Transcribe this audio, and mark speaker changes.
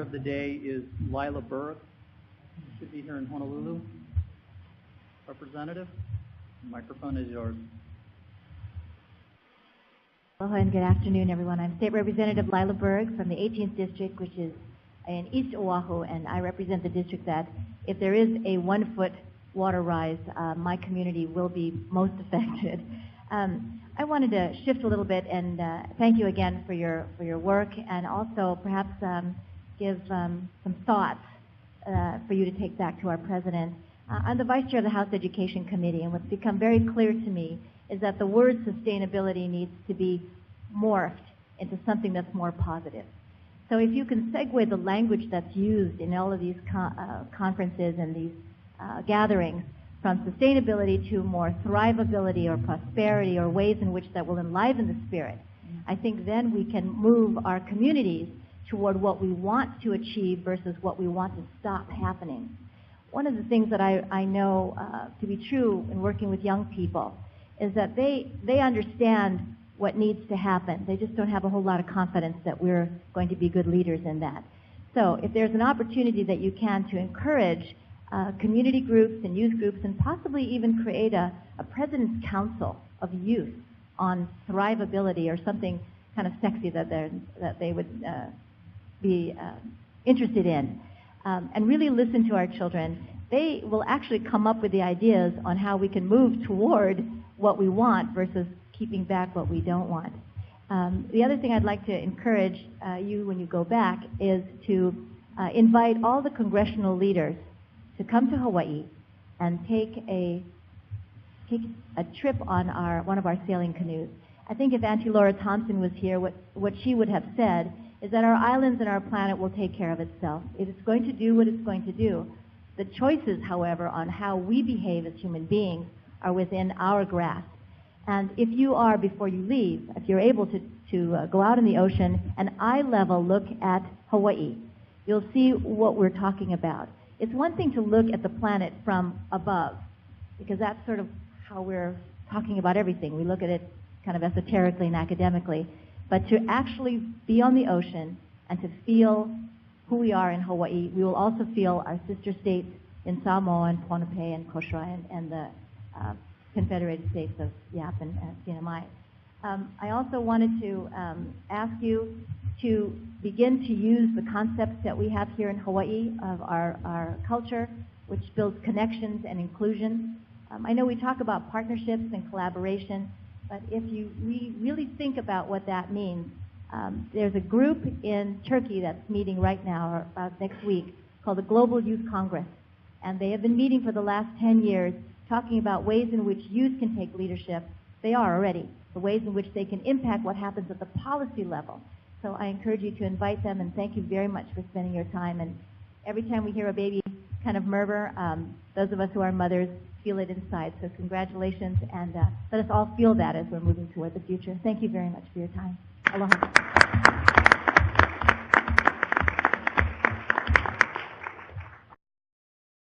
Speaker 1: of the day is Lyla Berg. Should be here in Honolulu. Representative, the microphone is yours.
Speaker 2: Aloha and good afternoon, everyone. I'm State Representative Lyla Berg from the 18th District, which is in East Oahu, and I represent the district that, if there is a 1-foot water rise, my community will be most affected. I wanted to shift a little bit and thank you again for your work, and also perhaps give some thoughts for you to take back to our president. I'm the vice chair of the House Education Committee, and what's become very clear to me is that the word sustainability needs to be morphed into something that's more positive. So if you can segue the language that's used in all of these conferences and these gatherings from sustainability to more thrivability or prosperity or ways in which that will enliven the spirit, I think then we can move our communities toward what we want to achieve versus what we want to stop happening. One of the things that I know to be true in working with young people is that they understand what needs to happen. They just don't have a whole lot of confidence that we're going to be good leaders in that. So if there's an opportunity that you can to encourage community groups and youth groups, and possibly even create a President's Council of Youth on thrivability or something kind of sexy that they would be interested in, and really listen to our children, they will actually come up with the ideas on how we can move toward what we want versus keeping back what we don't want. The other thing I'd like to encourage you when you go back is to invite all the congressional leaders to come to Hawaii and take a trip on one of our sailing canoes. I think if Auntie Laura Thompson was here, what she would have said is that our islands and our planet will take care of itself. It is going to do what it's going to do. The choices, however, on how we behave as human beings are within our grasp. And if you are, before you leave, if you're able to go out in the ocean and eye-level look at Hawaii, you'll see what we're talking about. It's one thing to look at the planet from above, because that's sort of how we're talking about everything. We look at it kind of esoterically and academically. But to actually be on the ocean and to feel who we are in Hawaii, we will also feel our sister states in Samoa and Ponape and Koshrai and the Confederated States of Yap and Sinamai. I also wanted to ask you to begin to use the concepts that we have here in Hawaii of our culture, which builds connections and inclusion. I know we talk about partnerships and collaboration, but if you really think about what that means, there's a group in Turkey that's meeting right now, or about next week, called the Global Youth Congress. And they have been meeting for the last 10 years, talking about ways in which youth can take leadership. They are already. The ways in which they can impact what happens at the policy level. So I encourage you to invite them, and thank you very much for spending your time. And every time we hear a baby kind of murmur, those of us who are mothers feel it inside. So congratulations, and let us all feel that as we're moving toward the future. Thank you very much for your time. Aloha.